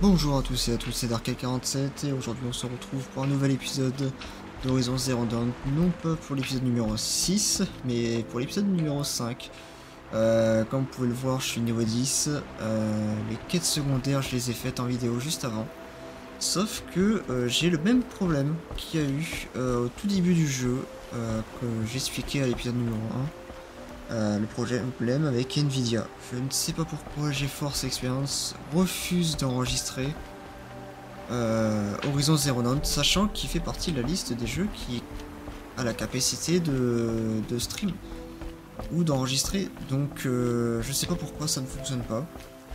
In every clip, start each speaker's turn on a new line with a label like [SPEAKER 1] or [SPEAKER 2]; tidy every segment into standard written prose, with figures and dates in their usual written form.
[SPEAKER 1] Bonjour à tous et à toutes, c'est Darkel47 et aujourd'hui on se retrouve pour un nouvel épisode d'Horizon Zero Dawn, non pas pour l'épisode numéro 6, mais pour l'épisode numéro 5. Comme vous pouvez le voir, je suis niveau 10, les quêtes secondaires je les ai faites en vidéo juste avant. Sauf que j'ai le même problème qu'il y a eu au tout début du jeu, que j'expliquais à l'épisode numéro 1. Le problème avec Nvidia. Je ne sais pas pourquoi GeForce Experience refuse d'enregistrer Horizon Zero Dawn, sachant qu'il fait partie de la liste des jeux qui a la capacité de stream ou d'enregistrer. Donc je sais pas pourquoi ça ne fonctionne pas.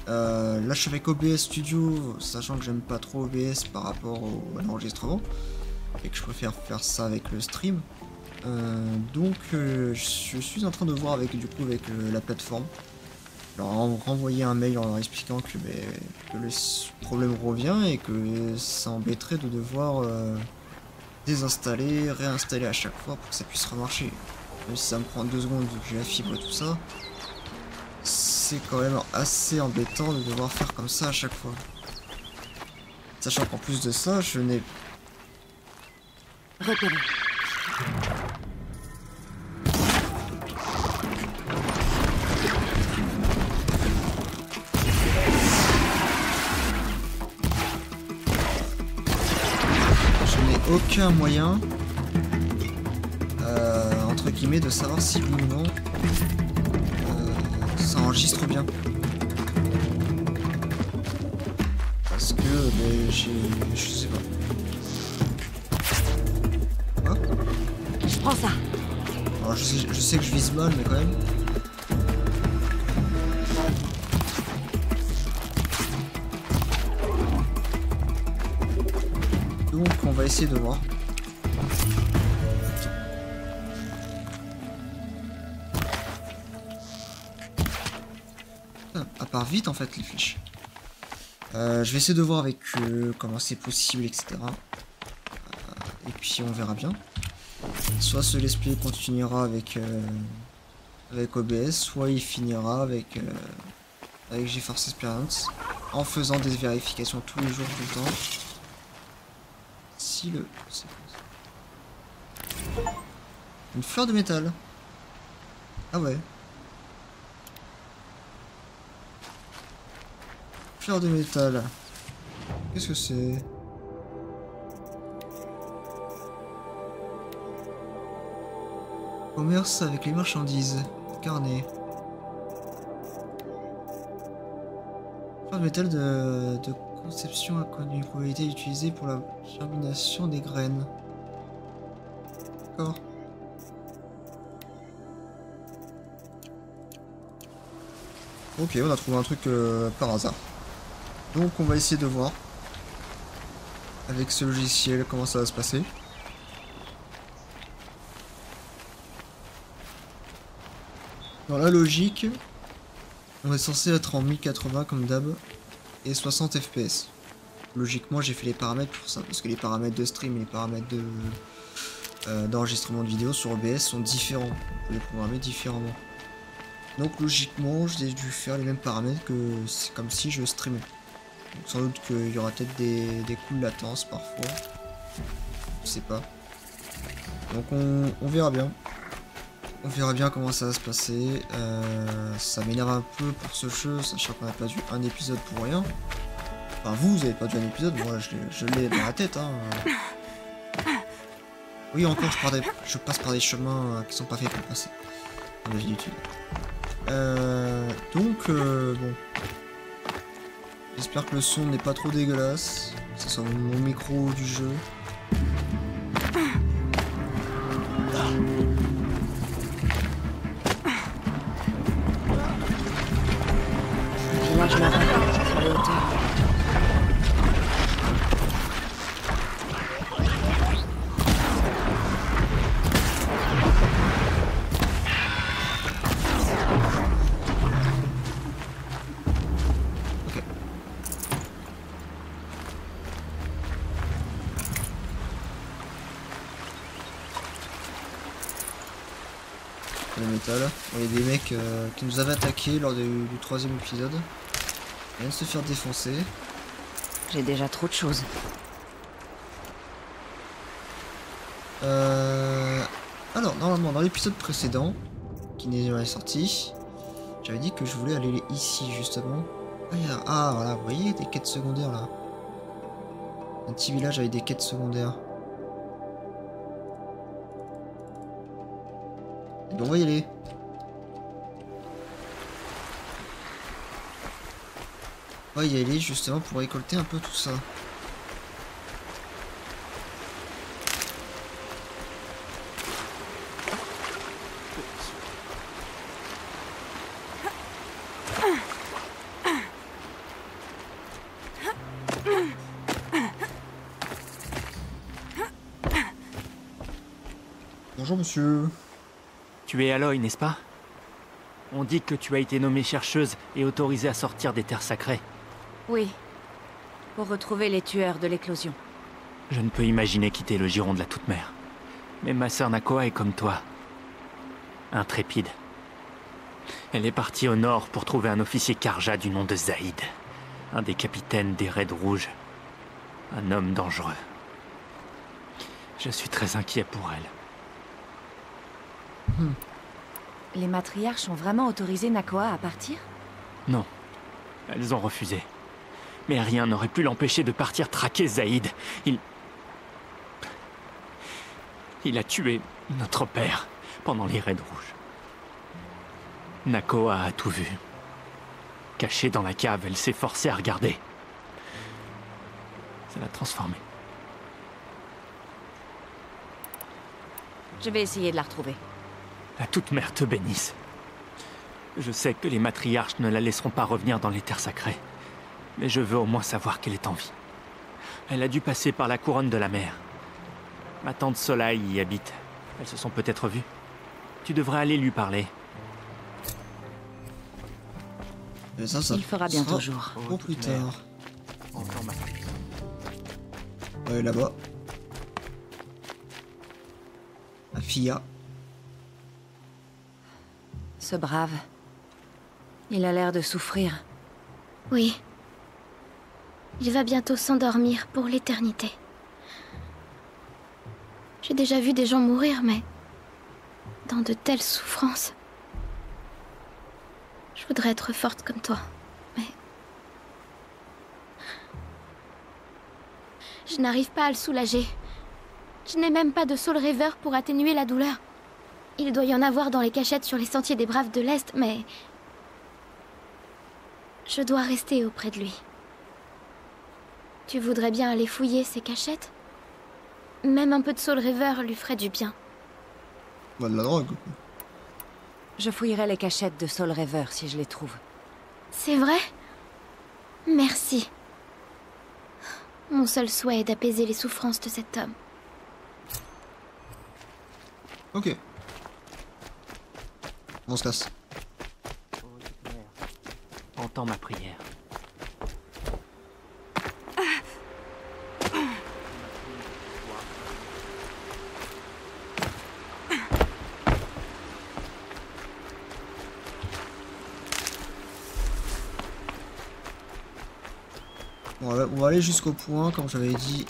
[SPEAKER 1] Là je suis avec OBS Studio, sachant que j'aime pas trop OBS par rapport à l'enregistrement et que je préfère faire ça avec le stream. Donc je suis en train de voir avec la plateforme. Je leur ai renvoyé un mail en leur expliquant que le problème revient et que ça embêterait de devoir désinstaller, réinstaller à chaque fois pour que ça puisse remarcher. Même si ça me prend 2 secondes vu que j'ai la fibre et tout ça, c'est quand même assez embêtant de devoir faire comme ça à chaque fois. Sachant qu'en plus de ça, je n'ai...
[SPEAKER 2] Repéré.
[SPEAKER 1] Aucun moyen entre guillemets de savoir si oui ou non ça enregistre bien, parce que je sais pas. Ah.
[SPEAKER 2] Je prends ça.
[SPEAKER 1] Alors je sais que je vise mal, mais quand même. Donc on va essayer de voir. À part vite en fait les fiches. Je vais essayer de voir avec eux comment c'est possible, etc. Et puis on verra bien. Soit ce let's play continuera avec OBS, soit il finira avec GeForce Experience en faisant des vérifications tous les jours, tout le temps. Si le... Une fleur de métal. Ah ouais. Fleur de métal. Qu'est-ce que c'est? Commerce avec les marchandises. Carnet. Fleur de métal de conception inconnue. Pouvait être utilisée pour la germination des graines. D'accord. Ok, on a trouvé un truc par hasard. Donc on va essayer de voir avec ce logiciel comment ça va se passer. Dans la logique, on est censé être en 1080 comme d'hab et 60 fps. Logiquement j'ai fait les paramètres pour ça, parce que les paramètres de stream et les paramètres d'enregistrement de vidéo sur OBS sont différents. On peut les programmer différemment. Donc logiquement j'ai dû faire les mêmes paramètres que c'est comme si je streamais. Donc sans doute qu'il y aura peut-être des coups de latence parfois. Je sais pas. Donc on verra bien. On verra bien comment ça va se passer. Ça m'énerve un peu pour ce jeu, sachant qu'on a perdu un épisode pour rien. Enfin vous avez perdu un épisode, moi je l'ai dans la tête. Hein. Oui encore je passe par des chemins qui sont pas faits pour passer. Dans la vie YouTube. Donc bon. J'espère que le son n'est pas trop dégueulasse. Que ce soit mon micro du jeu.
[SPEAKER 2] Je m'arrête sur les hauteurs.
[SPEAKER 1] Le métal. Bon, il y a des mecs qui nous avaient attaqué lors du 3e épisode. Ils viennent de se faire défoncer.
[SPEAKER 2] J'ai déjà trop de choses.
[SPEAKER 1] Alors, normalement, dans l'épisode précédent, qui n'est jamais sorti, j'avais dit que je voulais aller ici, justement. Ah, voilà, vous voyez, des quêtes secondaires, là. Un petit village avec des quêtes secondaires. Et ben, on va y aller. On va y aller, justement, pour récolter un peu tout ça. Bonjour monsieur.
[SPEAKER 3] Tu es Aloy, n'est-ce pas? On dit que tu as été nommée chercheuse et autorisée à sortir des terres sacrées.
[SPEAKER 2] Oui. Pour retrouver les tueurs de l'éclosion.
[SPEAKER 3] Je ne peux imaginer quitter le giron de la Toute-Mère. Mais ma sœur Nakoa est comme toi. Intrépide. Elle est partie au nord pour trouver un officier Karja du nom de Zaïd. Un des capitaines des Raids Rouges. Un homme dangereux. Je suis très inquiet pour elle.
[SPEAKER 2] Les matriarches ont vraiment autorisé Nakoa à partir?
[SPEAKER 3] Non. Elles ont refusé. Mais rien n'aurait pu l'empêcher de partir traquer Zaïd. Il a tué notre père pendant les Raids Rouges. Nakoa a tout vu. Cachée dans la cave, elle s'est forcée à regarder. Ça l'a transformée.
[SPEAKER 2] Je vais essayer de la retrouver.
[SPEAKER 3] La Toute-Mère te bénisse. Je sais que les matriarches ne la laisseront pas revenir dans les terres sacrées. Mais je veux au moins savoir qu'elle est en vie. Elle a dû passer par la couronne de la mer. Ma tante Soleil y habite. Elles se sont peut-être vues. Tu devrais aller lui parler.
[SPEAKER 1] Et ça
[SPEAKER 2] Il fera bientôt jour.
[SPEAKER 1] Pour plus tard.
[SPEAKER 3] Encore ma...
[SPEAKER 1] Ouais, là-bas. La Fia.
[SPEAKER 2] Ce brave. Il a l'air de souffrir.
[SPEAKER 4] Oui. Il va bientôt s'endormir pour l'éternité. J'ai déjà vu des gens mourir, mais... dans de telles souffrances. Je voudrais être forte comme toi, mais... je n'arrive pas à le soulager. Je n'ai même pas de Soul Reaver pour atténuer la douleur. Il doit y en avoir dans les cachettes sur les sentiers des Braves de l'Est, mais... je dois rester auprès de lui. Tu voudrais bien aller fouiller ces cachettes? Même un peu de Soul Reaver lui ferait du bien.
[SPEAKER 1] Bah, de la drogue.
[SPEAKER 2] Je fouillerai les cachettes de Soul Reaver si je les trouve.
[SPEAKER 4] C'est vrai? Merci. Mon seul souhait est d'apaiser les souffrances de cet homme.
[SPEAKER 1] Ok. On se casse.
[SPEAKER 3] Entends ma prière.
[SPEAKER 1] Bon, on va aller jusqu'au point, comme j'avais dit.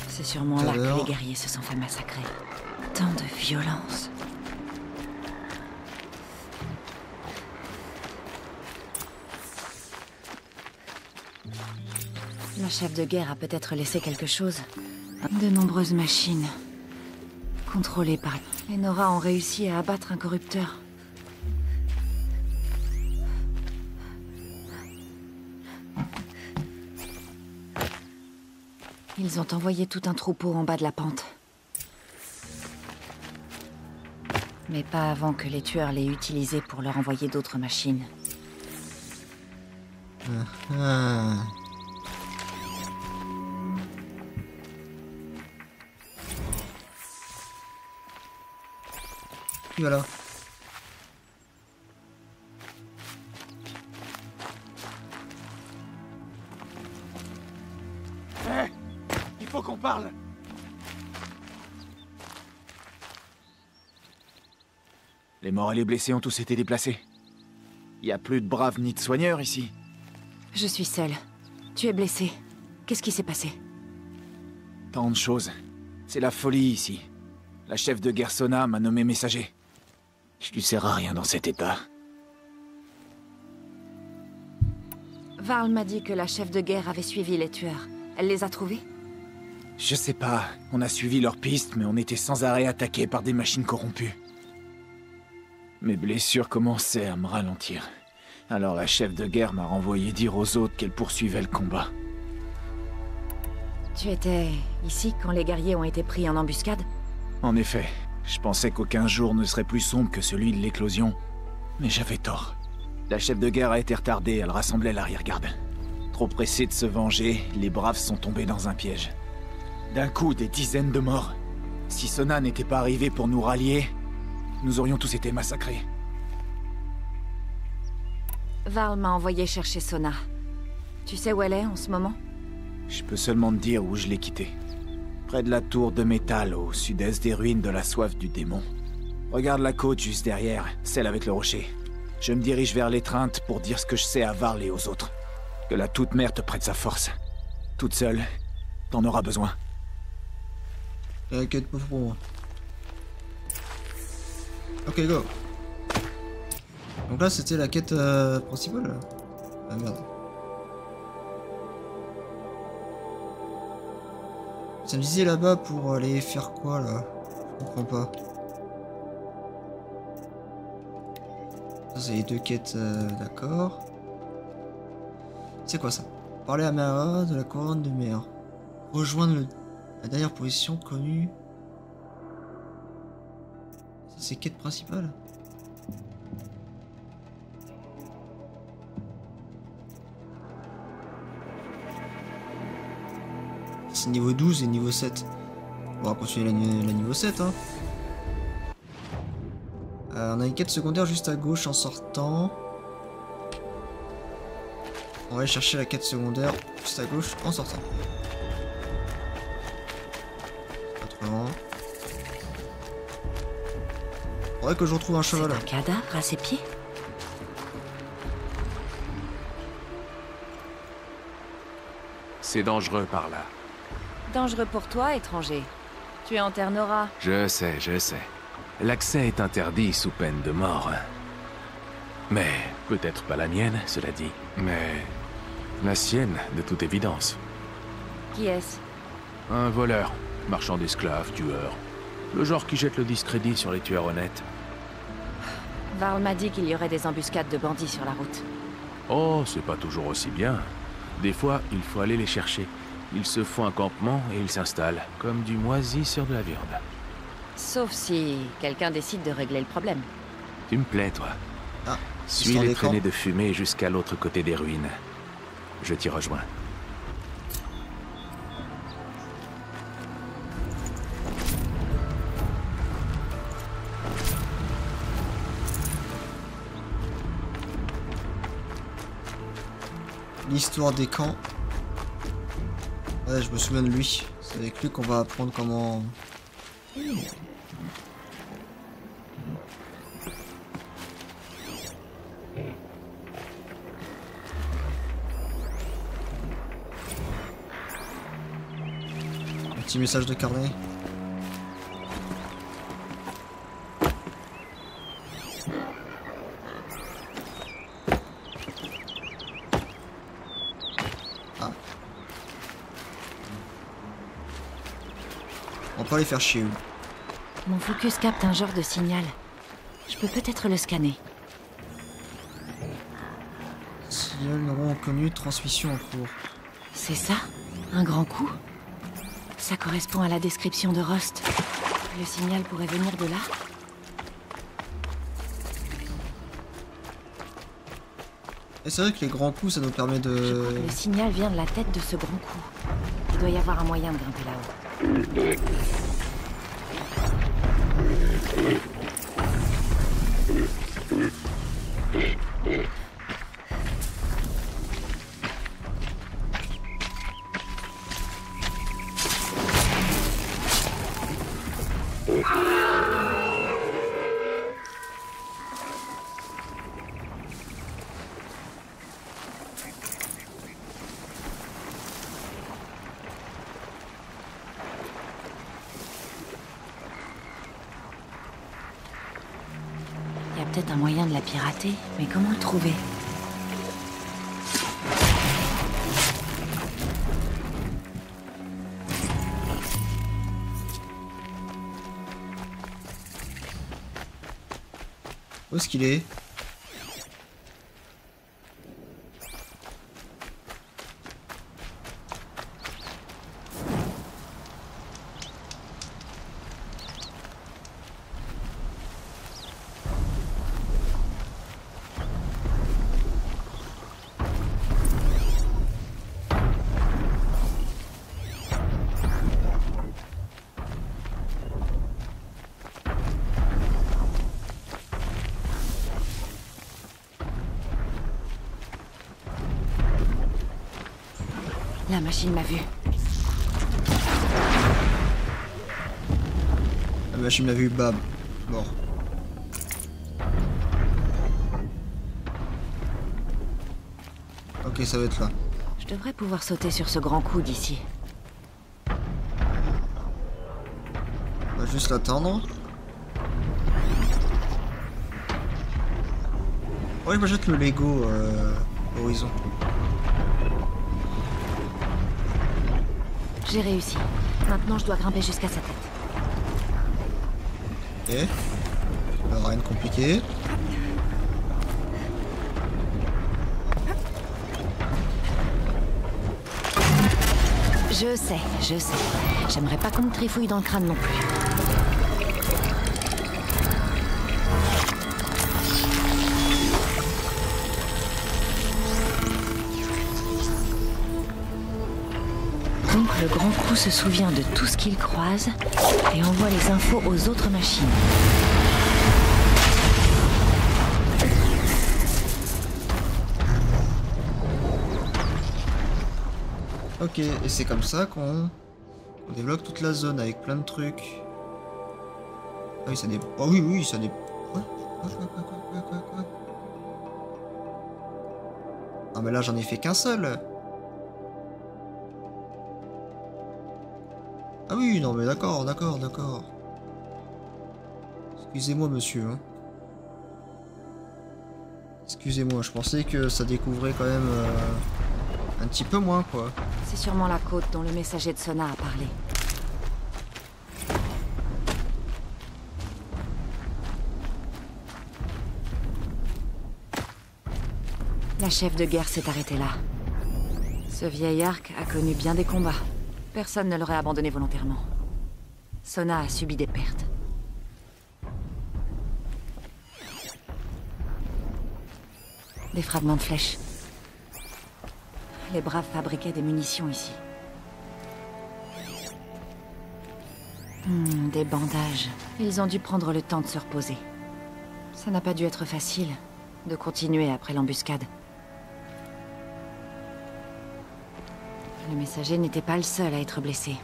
[SPEAKER 2] C'est sûrement là que les guerriers se sont fait massacrer. Tant de violence. La chef de guerre a peut-être laissé quelque chose. De nombreuses machines. Contrôlées par... Les Nora ont réussi à abattre un corrupteur. Ils ont envoyé tout un troupeau en bas de la pente. Mais pas avant que les tueurs l'aient utilisé pour leur envoyer d'autres machines.
[SPEAKER 1] Ah. Et voilà.
[SPEAKER 3] Il faut qu'on parle.
[SPEAKER 5] Les morts et les blessés ont tous été déplacés. Y a plus de braves ni de soigneurs ici.
[SPEAKER 2] Je suis seule. Tu es blessé. Qu'est-ce qui s'est passé?
[SPEAKER 5] Tant de choses. C'est la folie ici. La chef de guerre Sona m'a nommé messager. Je lui sers à rien dans cet état.
[SPEAKER 2] Varl m'a dit que la chef de guerre avait suivi les tueurs. Elle les a trouvés?
[SPEAKER 5] Je sais pas. On a suivi leurs pistes, mais on était sans arrêt attaqués par des machines corrompues. Mes blessures commençaient à me ralentir. Alors la chef de guerre m'a renvoyé dire aux autres qu'elle poursuivait le combat.
[SPEAKER 2] Tu étais ici quand les guerriers ont été pris en embuscade?
[SPEAKER 5] En effet, je pensais qu'aucun jour ne serait plus sombre que celui de l'éclosion. Mais j'avais tort. La chef de guerre a été retardée, elle rassemblait l'arrière-garde. Trop pressée de se venger, les braves sont tombés dans un piège. D'un coup, des dizaines de morts. Si Sona n'était pas arrivé pour nous rallier, nous aurions tous été massacrés.
[SPEAKER 2] Varl m'a envoyé chercher Sona. Tu sais où elle est en ce moment?
[SPEAKER 5] Je peux seulement te dire où je l'ai quittée. Près de la tour de métal, au sud-est des ruines de la soif du démon. Regarde la côte juste derrière, celle avec le rocher. Je me dirige vers l'étreinte pour dire ce que je sais à Varl et aux autres. Que la Toute-Mère te prête sa force. Toute seule, t'en auras besoin.
[SPEAKER 1] Quête pas pour moi. Ok, go. Donc là, c'était la quête principale. Ah merde. Ça me disait là-bas pour aller faire quoi là? Je comprends pas. Ça, c'est les deux quêtes, d'accord. C'est quoi ça? Parler à Mara de la couronne de mer. Rejoindre la dernière position connue. Ça, c'est quête principale. C'est niveau 12 et niveau 7. On va continuer la niveau 7 hein. On a une quête secondaire juste à gauche en sortant. On va aller chercher la quête secondaire juste à gauche en sortant. Pas trop loin. Faudrait que je retrouve un cheval.
[SPEAKER 2] C'est un cadavre à ses pieds?
[SPEAKER 6] C'est dangereux par là.
[SPEAKER 2] Dangereux pour toi, étranger. Tu es en Terre Nora.
[SPEAKER 6] Je sais, je sais. L'accès est interdit sous peine de mort. Mais peut-être pas la mienne, cela dit. Mais la sienne, de toute évidence.
[SPEAKER 2] Qui est-ce?
[SPEAKER 6] Un voleur, marchand d'esclaves, tueur. Le genre qui jette le discrédit sur les tueurs honnêtes.
[SPEAKER 2] Varl m'a dit qu'il y aurait des embuscades de bandits sur la route.
[SPEAKER 6] Oh, c'est pas toujours aussi bien. Des fois, il faut aller les chercher. Ils se font un campement et ils s'installent, comme du moisi sur de la viande.
[SPEAKER 2] Sauf si quelqu'un décide de régler le problème.
[SPEAKER 6] Tu me plais, toi.
[SPEAKER 1] Ah,
[SPEAKER 6] Suis les traînées de fumée jusqu'à l'autre côté des ruines. Je t'y rejoins.
[SPEAKER 1] L'histoire des camps. Ouais, je me souviens de lui. C'est avec lui qu'on va apprendre comment... Un petit message de carnet. On peut les faire chier eux.
[SPEAKER 2] Mon focus capte un genre de signal. Je peux peut-être le scanner.
[SPEAKER 1] Signal non reconnu, transmission en cours.
[SPEAKER 2] C'est ça? Un grand coup? Ça correspond à la description de Rost. Le signal pourrait venir de là?
[SPEAKER 1] Et c'est vrai que les grands coups, ça nous permet
[SPEAKER 2] Je crois
[SPEAKER 1] de...
[SPEAKER 2] que le signal vient de la tête de ce grand coup. Il doit y avoir un moyen de grimper là-haut. peut-être un moyen de la pirater, mais comment le trouver?
[SPEAKER 1] Où est-ce qu'il est?
[SPEAKER 2] La machine m'a vu.
[SPEAKER 1] La machine m'a vu, bam, mort. Ok, ça va être là.
[SPEAKER 2] Je devrais pouvoir sauter sur ce grand coup d'ici.
[SPEAKER 1] On va juste l'attendre. Ouais, je m'achète le Lego Horizon.
[SPEAKER 2] J'ai réussi. Maintenant, je dois grimper jusqu'à sa tête.
[SPEAKER 1] Ok. Alors, rien de compliqué.
[SPEAKER 2] Je sais. J'aimerais pas qu'on me trifouille dans le crâne non plus. Donc le grand coup se souvient de tout ce qu'il croise et envoie les infos aux autres machines.
[SPEAKER 1] Ok, et c'est comme ça qu'on débloque toute la zone avec plein de trucs. Ah oui, ça débloque. Oh oui, oui, ça débloque. Quoi? Ah mais là j'en ai fait qu'un seul. Ah oui, non mais d'accord. Excusez-moi monsieur. Hein. Excusez-moi, je pensais que ça découvrait quand même un petit peu moins quoi.
[SPEAKER 2] C'est sûrement la côte dont le messager de Sona a parlé. La chef de guerre s'est arrêtée là. Ce vieil arc a connu bien des combats. Personne ne l'aurait abandonné volontairement. Sona a subi des pertes. Des fragments de flèches. Les braves fabriquaient des munitions ici. Des bandages. Ils ont dû prendre le temps de se reposer. Ça n'a pas dû être facile de continuer après l'embuscade. Le messager n'était pas le seul à être blessé.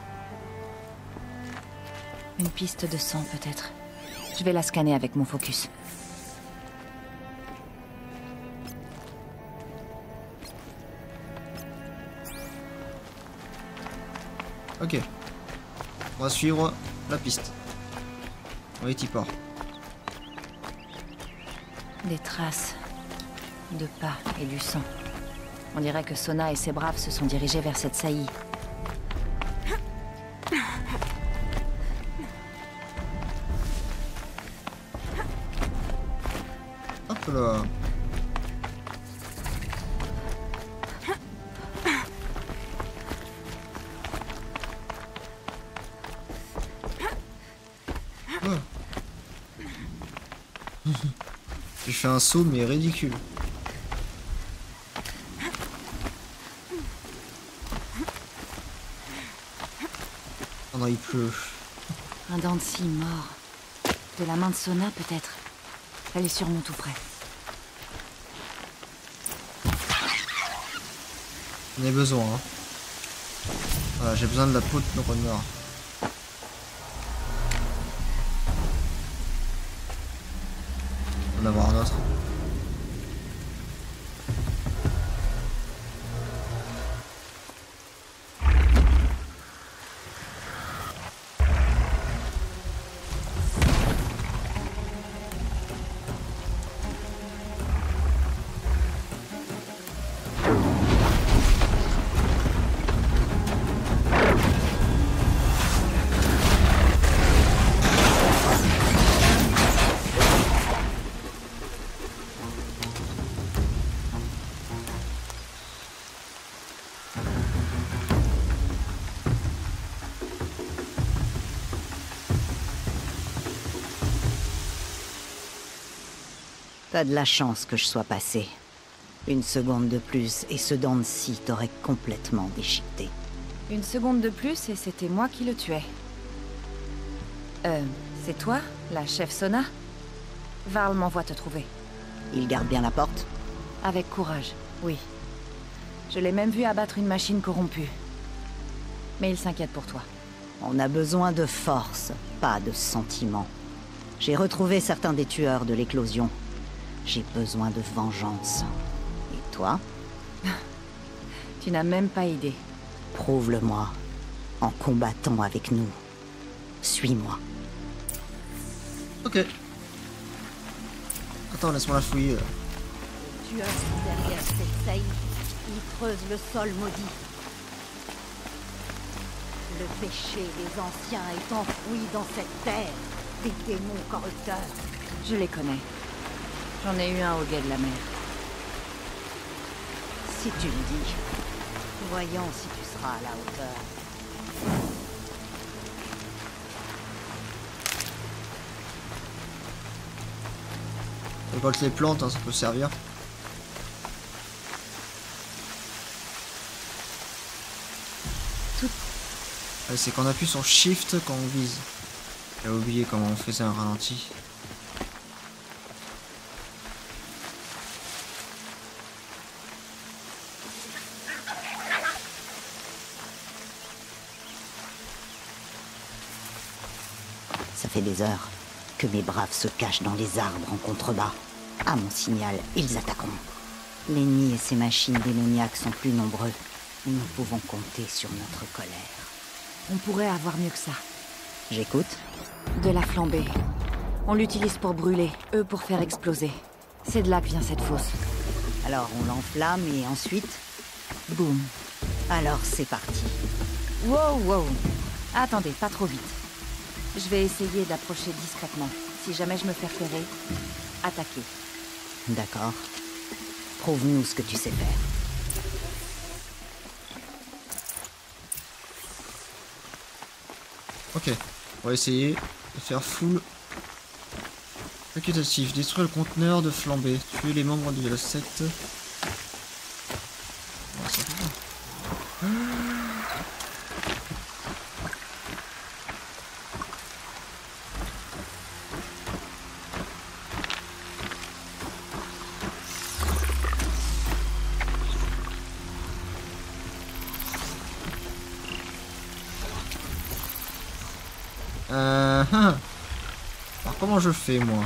[SPEAKER 2] Une piste de sang, peut-être. Je vais la scanner avec mon focus.
[SPEAKER 1] Ok. On va suivre la piste. On est y part.
[SPEAKER 2] Des traces de pas et du sang. On dirait que Sona et ses braves se sont dirigés vers cette saillie.
[SPEAKER 1] Hop là. Oh. J'ai fait un saut mais ridicule. Oh non, il pleut.
[SPEAKER 2] Un dent de scie mort. De la main de Sona, peut-être. Elle est sûrement tout près.
[SPEAKER 1] J'en ai besoin. Hein. Voilà, j'ai besoin de la peau de renard. On va en avoir un autre.
[SPEAKER 7] T'as de la chance que je sois passé. Une seconde de plus et ce dent de scie t'aurait complètement déchiqueté.
[SPEAKER 2] Une seconde de plus et c'était moi qui le tuais. C'est toi, la chef Sona? Varl m'envoie te trouver.
[SPEAKER 7] Il garde bien la porte?
[SPEAKER 2] Avec courage, oui. Je l'ai même vu abattre une machine corrompue. Mais il s'inquiète pour toi.
[SPEAKER 7] On a besoin de force, pas de sentiments. J'ai retrouvé certains des tueurs de l'éclosion. J'ai besoin de vengeance. Et toi?
[SPEAKER 2] Tu n'as même pas idée.
[SPEAKER 7] Prouve-le-moi. En combattant avec nous. Suis-moi.
[SPEAKER 1] Ok. Attends, laisse-moi la fouiller.
[SPEAKER 7] Les tueurs sont derrière cette saillie. Ils creusent le sol maudit. Le péché des anciens est enfoui dans cette terre. Des démons corrupteurs.
[SPEAKER 2] Je les connais. J'en ai eu un au guet de la mer.
[SPEAKER 7] Si tu le dis. Voyons si tu seras à la hauteur.
[SPEAKER 1] Récolte les plantes, hein, ça peut servir. C'est qu'on appuie sur Shift quand on vise. J'ai oublié comment on faisait un ralenti.
[SPEAKER 7] Ça fait des heures que mes braves se cachent dans les arbres en contrebas. À mon signal, ils attaqueront. L'ennemi et ses machines démoniaques sont plus nombreux. Nous pouvons compter sur notre colère.
[SPEAKER 2] On pourrait avoir mieux que ça.
[SPEAKER 7] J'écoute.
[SPEAKER 2] De la flambée. On l'utilise pour brûler, eux pour faire exploser. C'est de là que vient cette fosse.
[SPEAKER 7] Alors on l'enflamme et ensuite...
[SPEAKER 2] Boum.
[SPEAKER 7] Alors c'est parti.
[SPEAKER 2] Wow, wow. Attendez, pas trop vite. Je vais essayer d'approcher discrètement. Si jamais je me fais repérer, attaquer.
[SPEAKER 7] D'accord. Prouve-nous ce que tu sais faire.
[SPEAKER 1] Ok, on va essayer de faire full facultatif. Détruire le conteneur de flambée. Tuer les membres de la secte. Oh, ça fait bien. Alors comment je fais moi?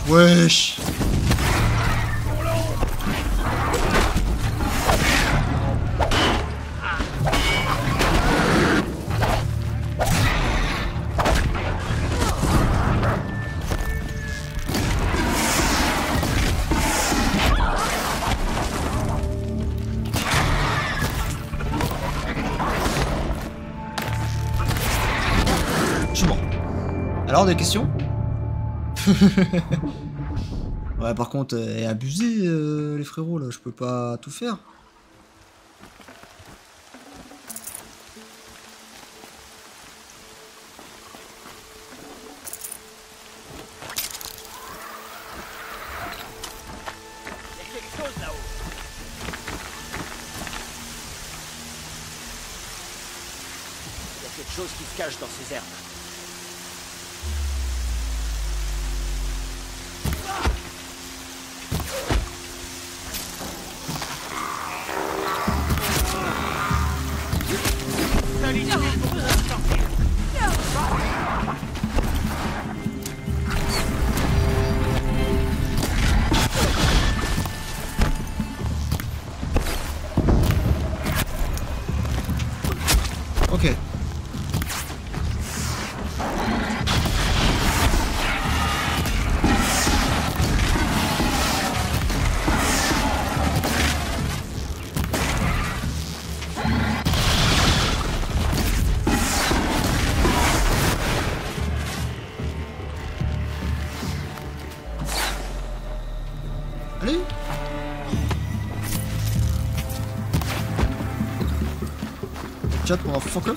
[SPEAKER 1] Wesh. Je suis mort. Alors, des questions? Ouais, par contre, abusé, les frérots, là, je peux pas tout faire.
[SPEAKER 8] Il y a quelque chose là-haut. Il y a quelque chose qui se cache dans ces herbes.
[SPEAKER 1] Ok. Allez. Chat pour un fucker.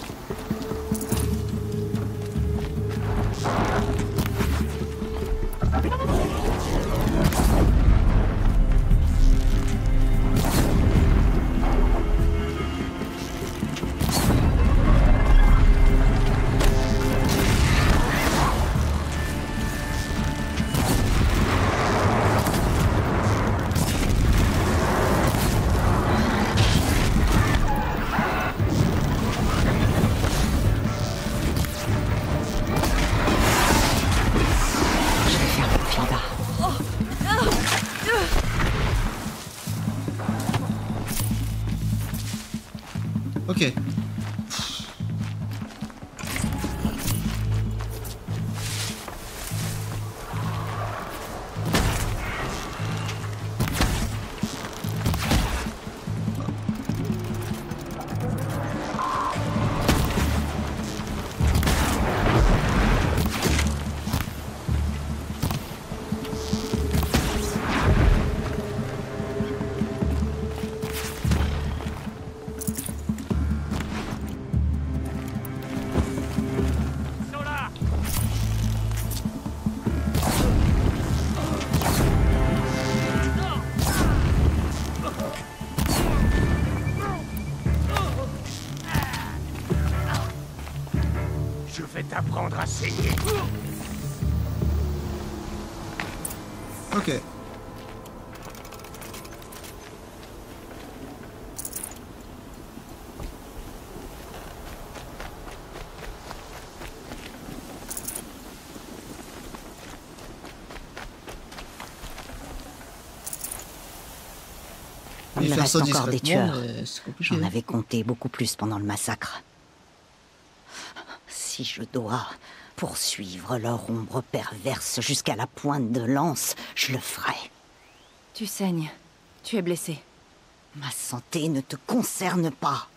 [SPEAKER 1] Ok.
[SPEAKER 9] Je vais t'apprendre à saigner.
[SPEAKER 1] Ok.
[SPEAKER 7] Il
[SPEAKER 1] faire
[SPEAKER 7] reste
[SPEAKER 1] ça
[SPEAKER 7] encore des
[SPEAKER 1] discrètement,
[SPEAKER 7] tueurs.
[SPEAKER 1] mais c'est compliqué.
[SPEAKER 7] J'en avais compté beaucoup plus pendant le massacre. Si je dois poursuivre leur ombre perverse jusqu'à la pointe de lance, je le ferai.
[SPEAKER 2] Tu saignes. Tu es blessé.
[SPEAKER 7] Ma santé ne te concerne pas.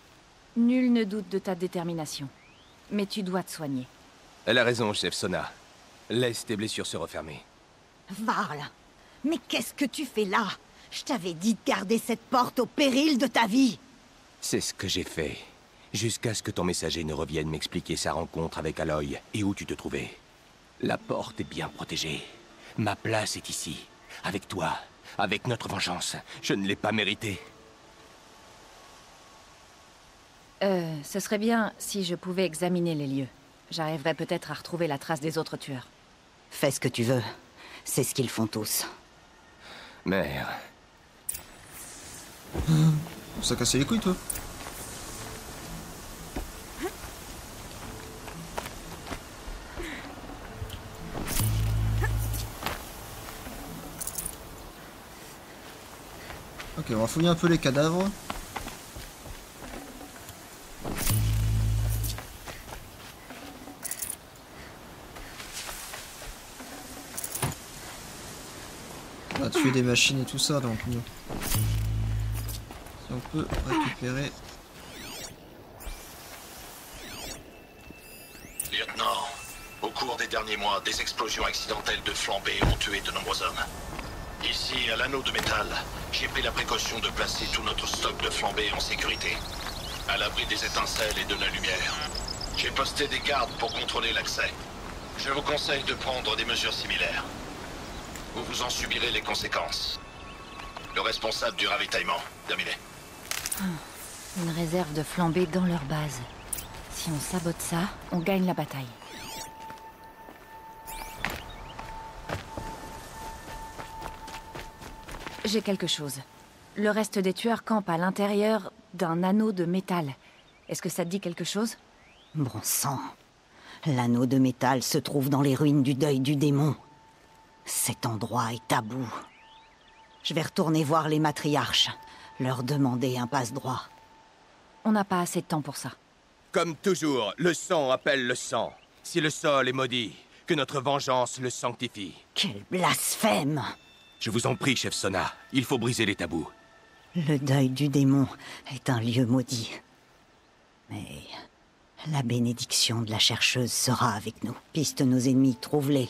[SPEAKER 2] Nul ne doute de ta détermination. Mais tu dois te soigner.
[SPEAKER 6] Elle a raison, chef Sona. Laisse tes blessures se refermer.
[SPEAKER 7] Varl, mais qu'est-ce que tu fais là? Je t'avais dit de garder cette porte au péril de ta vie.
[SPEAKER 6] C'est ce que j'ai fait. Jusqu'à ce que ton messager ne revienne m'expliquer sa rencontre avec Aloy et où tu te trouvais. La porte est bien protégée. Ma place est ici. Avec toi. Avec notre vengeance. Je ne l'ai pas méritée.
[SPEAKER 2] Ce serait bien si je pouvais examiner les lieux. J'arriverais peut-être à retrouver la trace des autres tueurs.
[SPEAKER 7] Fais ce que tu veux. C'est ce qu'ils font tous.
[SPEAKER 6] Mère.
[SPEAKER 1] Ça casse les couilles, toi. Ok, on va fouiller un peu les cadavres. On va tuer des machines et tout ça, donc nous. Si on peut récupérer.
[SPEAKER 10] Lieutenant, au cours des derniers mois, des explosions accidentelles de flambées ont tué de nombreux hommes. Ici, à l'anneau de métal, j'ai pris la précaution de placer tout notre stock de flambées en sécurité, à l'abri des étincelles et de la lumière. J'ai posté des gardes pour contrôler l'accès. Je vous conseille de prendre des mesures similaires. Ou vous en subirez les conséquences. Le responsable du ravitaillement, terminé.
[SPEAKER 2] Une réserve de flambée dans leur base. Si on sabote ça, on gagne la bataille. J'ai quelque chose. Le reste des tueurs campent à l'intérieur d'un anneau de métal. Est-ce que ça te dit quelque chose?
[SPEAKER 7] Bon sang. L'anneau de métal se trouve dans les ruines du deuil du démon. Cet endroit est tabou. Je vais retourner voir les matriarches, leur demander un passe-droit.
[SPEAKER 2] On n'a pas assez de temps pour ça.
[SPEAKER 6] Comme toujours, le sang appelle le sang. Si le sol est maudit, que notre vengeance le sanctifie.
[SPEAKER 7] Quel blasphème!
[SPEAKER 6] Je vous en prie, chef Sona, il faut briser les tabous.
[SPEAKER 7] Le deuil du démon est un lieu maudit. Mais la bénédiction de la chercheuse sera avec nous. Piste nos ennemis, trouve-les.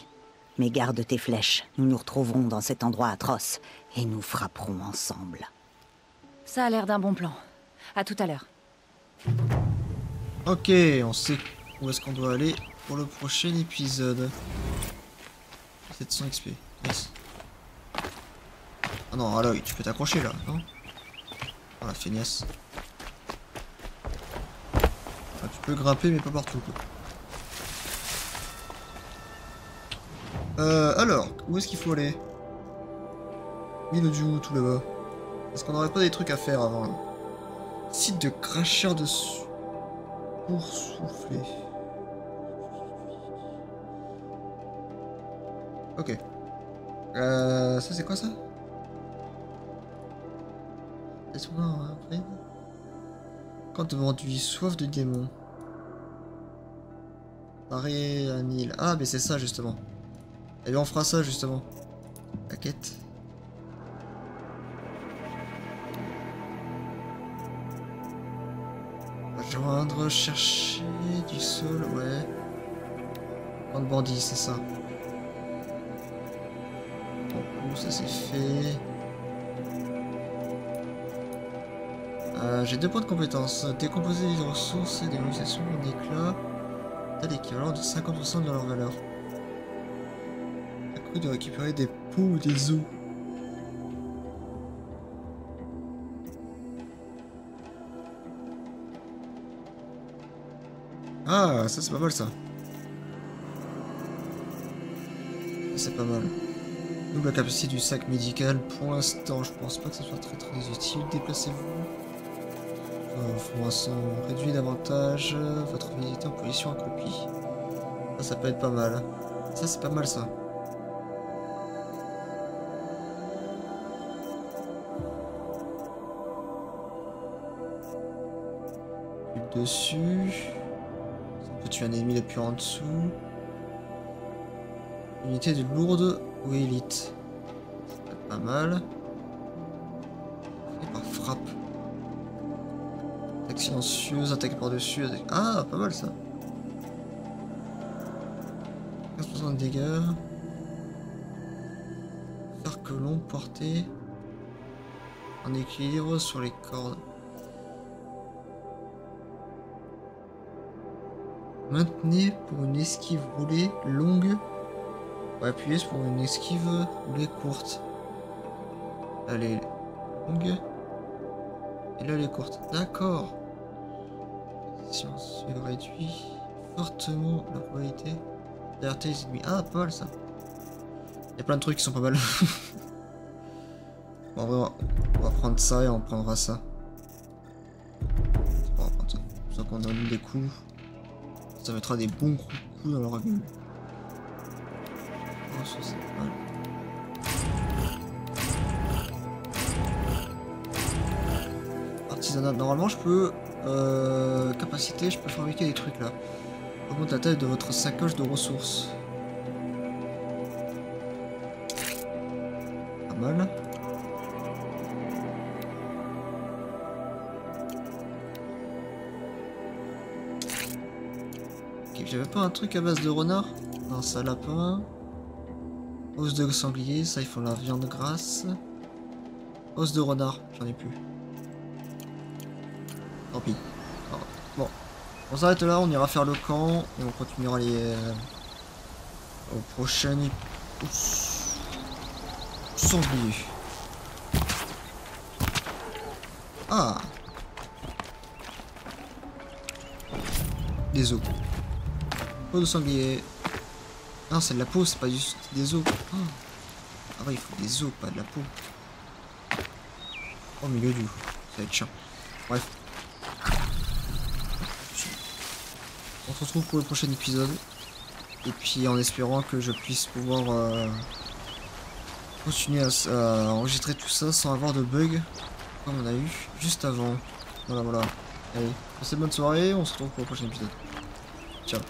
[SPEAKER 7] Mais garde tes flèches, nous nous retrouverons dans cet endroit atroce et nous frapperons ensemble.
[SPEAKER 2] Ça a l'air d'un bon plan. À tout à l'heure.
[SPEAKER 1] Ok, on sait où est-ce qu'on doit aller pour le prochain épisode. 700 XP. Yes. Ah non, Aloy, tu peux t'accrocher là, non? Oh la feignasse. Ah, tu peux grimper mais pas partout quoi. Alors, où est-ce qu'il faut aller? Mine du tout là-bas. Est-ce qu'on n'aurait pas des trucs à faire avant là? Site de cracheur de pour souffler. Ok. Ça c'est quoi ça? Après. Quand vendu soif de démon. Pareil à Nil. Ah mais c'est ça justement. Et bien on fera ça justement. La quête. Rejoindre, chercher du sol, ouais. Prendre bandit, c'est ça. Bon, ça c'est fait. J'ai 2 points de compétences. Décomposer les ressources et des mobilisations en éclats. T'as l'équivalent de 50% de leur valeur. À coup de récupérer des peaux ou des os. Ah, ça c'est pas mal ça. C'est pas mal. Double la capacité du sac médical. Pour l'instant, je pense pas que ça soit très utile. Déplacez-vous. Formation réduit davantage. Votre visite en position accroupie. Ça peut être pas mal. Ça c'est pas mal ça. Dessus. On peut tuer un ennemi depuis en dessous. Unité de lourde ou élite. Ça peut être pas mal. Et par frappe. Attaque silencieuse, attaque par-dessus. Attaque... Ah, pas mal ça. 15% de dégâts. Faire que long portée. En équilibre sur les cordes. Maintenez pour une esquive roulée longue. Ouais, appuyez pour une esquive roulée courte. Elle est longue. Et là elle est courte. D'accord. Silencieux réduit fortement la probabilité d'alerter les ennemis. Ah, pas mal ça. Il y a plein de trucs qui sont pas mal. Bon, en vrai, on va prendre ça et on prendra ça. On va prendre ça. Pour ça qu'on donne des coups. Ça mettra des bons coups dans leur gueule. Oh, ça c'est pas mal. Artisanat. Normalement, je peux. Capacité, je peux fabriquer des trucs là. Augmente la taille de votre sacoche de ressources. Pas mal. J'avais pas un truc à base de renard? Non, ça lapin. Os de sanglier, ça il faut la viande grasse. Os de renard, j'en ai plus. Tant pis. Alors, bon, on s'arrête là, on ira faire le camp et on continuera les au prochain sanglier. Ah, des os. Peau de sanglier. Non, c'est de la peau, c'est pas juste des os. Oh. Ah ouais, il faut des os, pas de la peau. Au milieu du. Ça va être chiant. Bref. se retrouve pour le prochain épisode. Et puis en espérant que je puisse pouvoir continuer à enregistrer tout ça sans avoir de bugs comme on a eu juste avant. Voilà. Allez, passez bonne soirée, on se retrouve pour le prochain épisode. Ciao.